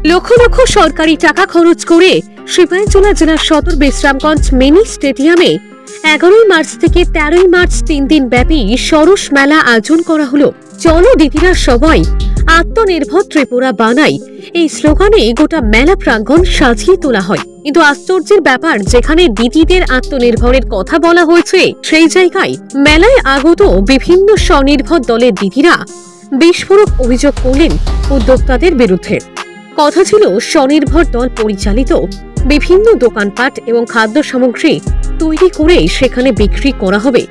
লক্ষ লক্ষ সরকারি টাকা খরচ করে সিপাহীজলা জেলার সদর বিশ্রামগঞ্জ মিনি স্টেডিয়ামে 11 মার্চ থেকে 13 মার্চ 3 দিন ব্যাপী সরস মেলা আয়োজন করা হলো। চলো দিদিরা সবাই আত্মনির্ভর ত্রিপুরা বানাই, এই স্লোগানে গোটা মেলা প্রাঙ্গণ সাজিয়ে তোলা হয়। কিন্তু আশ্চর্যের ব্যাপার, যেখানে দিদিদের আত্মনির্ভরের কথা বলা হয়েছে, সেই জায়গায় মেলায় আগত বিভিন্ন স্বনির্ভর দলের দিদিরা বিস্ফোরক অভিযোগ করলেন উদ্যোক্তাদের বিরুদ্ধে। কথা ছিল স্বনির্ভর দল পরিচালিত বিভিন্ন দোকানপাট এবং খাদ্য সামগ্রী তৈরি করে সেখানে বিক্রি করা হবে,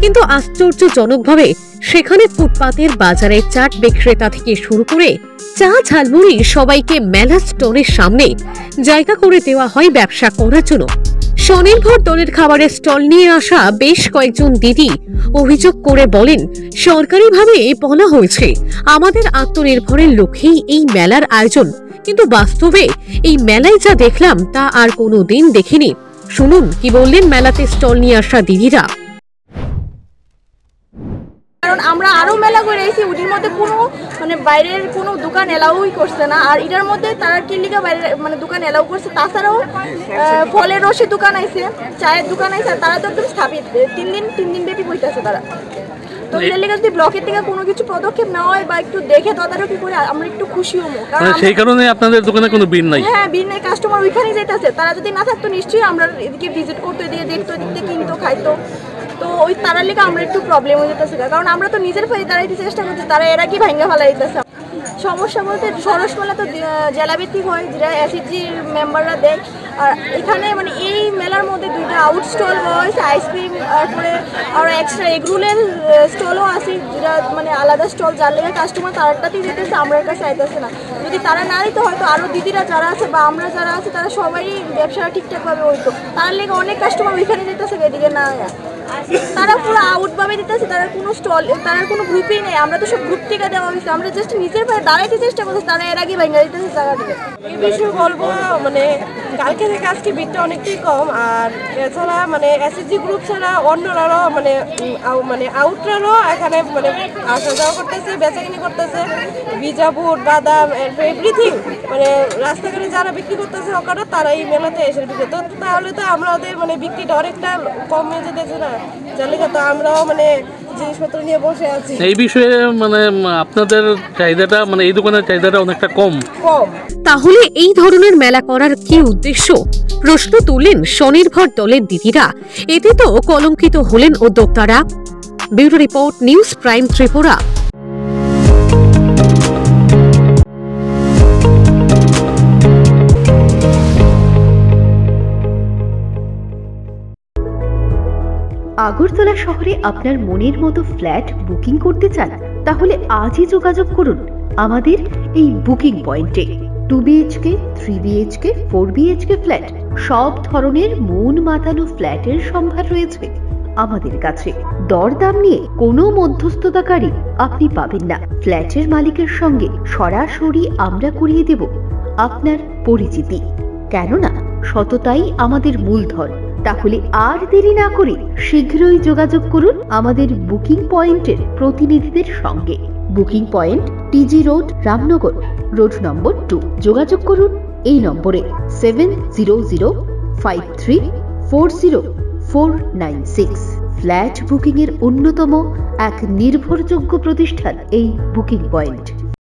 কিন্তু আশ্চর্যজনকভাবে সেখানে ফুটপাতের বাজারে চাট বিক্রেতা থেকে শুরু করে চা ঝালমুড়ি সবাইকে মেলা স্টলের সামনে জায়গা করে দেওয়া হয় ব্যবসা করার জন্য। স্বনির্ভর দলের খাবারের স্টল নিয়ে আসা বেশ কয়েকজন দিদি অভিযোগ করে বলেন, সরকারিভাবে বলা হয়েছে আমাদের আত্মনির্ভরের লক্ষ্যেই এই মেলার আয়োজন, কিন্তু বাস্তবে এই মেলায় যা দেখলাম তা আর কোনোদিন দেখিনি। শুনুন কি বললেন মেলাতে স্টল নিয়ে আসা দিদিরা। কারণ আমরা আরো মেলা করে এসেছি, ওটির মধ্যে কোনো বাইরের কোনো দোকান এলাউই করছে না। আর এটার মধ্যে তারা কিলিকা বাইরে দোকান এলাউ করছে। তাছাড়াও ফলের রসের দোকান আছে, চায়ের দোকান আছে, তারা তো একদম স্থাপিত 3 দিন ব্যাপী বইতেছে তারা। তো এর লেগে যদি ব্লকের থেকে কোনো কিছু পদক্ষেপ নেওয়া হয় বা একটু দেখে তদারকি করে আমরা একটু খুশি হবো। সেই কারণে আপনাদের দোকানে কোনো ভিড় নাই? হ্যাঁ, ভিড় নাই, কাস্টমার ওইখানেই যাইতেছে। তারা যদি না থাকতো নিশ্চয়ই আমরা এদিকে ভিজিট করতো, এদিকে দেখতো, এদিকে কিনতো, খাইতো। তো ওই তারার লেগে আমরা একটু প্রবলেম হয়ে যেতেছে, কারণ আমরা তো নিজের পায়ে দাঁড়াইতে চেষ্টা করছি, তারা এরা কি ভাঙ্গা ফেলা দিতেছে। সমস্যা বলতে সরস মেলা তো জেলাভিত্তিক হয়, যেটা এসএসজির মেম্বাররা দেয়। আর এখানে এই মেলার মধ্যে 2টা আউট স্টল হয়েছে, আইসক্রিম, তারপরে আর এক্সট্রা এগরোলের স্টলও আছে, যেটা আলাদা স্টল, যার লেগে কাস্টমার তারটাতেই যেতেছে, আমার কাছে আইতেছে না। যদি তারা না দিত হয়তো আরও দিদিরা যারা আছে বা আমরা যারা আছে তারা সবাই ব্যবসাটা ঠিকঠাকভাবে হইতো। তার লেগে অনেক কাস্টমার ওইখানে যেতেছে, এদিকে না। তারা পুরো আউটভাবে দিতেছে, তারা কোনো স্টল, তারা কোনো গ্রুপই নেই। আমরা তো সব গ্রুপ থেকে দেওয়া হয়েছে, আমরা জাস্ট নিজের পায়ে দাঁড়াইতে চেষ্টা করছি, তারা এর আগে ভেঙে দিতেছে জায়গাটাকে। এই বিষয়ে বলবো কালকে থেকে আজকে ভিড়টা অনেকটাই কম। আর এছাড়া এসএসজি গ্রুপ ছাড়া অন্যরাও আউটরারও এখানে আসা যাওয়া করতেছে, বেচাকিনি করতেছে, বিজাপুর, বাদাম, এভরিথিং রাস্তাঘাটে যারা বিক্রি করতেছে ওখানে তারা এই মেলাতে এসে বিক্রি। তো তাহলে তো আমরা ওদের বিক্রিটা অনেকটা কমে যেতেছে না, যার লেগে তো আমরাও জিনিসপত্র নিয়ে বসে আছি। এই বিষয়ে আপনাদের চাহিদাটা এই দোকানের চাহিদাটা অনেকটা কম। তাহলে এই ধরনের মেলা করার কি উদ্দেশ্য? প্রশ্ন তুললেন স্বনির্ভর দলের দিদিরা। এতে তো কলঙ্কিত হলেন উদ্যোক্তারা। Bureau report, news prime Tripura. Agartala শহরে আপনার মনের মতো ফ্ল্যাট বুকিং করতে চান? তাহলে আজই যোগাযোগ করুন আমাদের এই বুকিং পয়েন্টে। 2 BHK, 3 BHK, 4 BHK ফ্ল্যাট, সব ধরনের মন মাতানো ফ্ল্যাটের সম্ভার রয়েছে আমাদের কাছে। দরদাম নিয়ে কোনো মধ্যস্থতাকারী আপনি পাবেন না। ফ্ল্যাটের মালিকের সঙ্গে সরাসরি আমরা করিয়ে দেব আপনার পরিচিতি, কেননা সততাই আমাদের মূলধন। তাহলে আর দেরি না করে শীঘ্রই যোগাযোগ করুন আমাদের বুকিং পয়েন্টের প্রতিনিধিদের সঙ্গে। Booking point TG road, Ramnagar road number 2। যোগাযোগ করুন এই নম্বরে 7005340496। ফ্ল্যাট বুকিং এর অন্যতম এক নির্ভরযোগ্য প্রতিষ্ঠান এই বুকিং পয়েন্ট।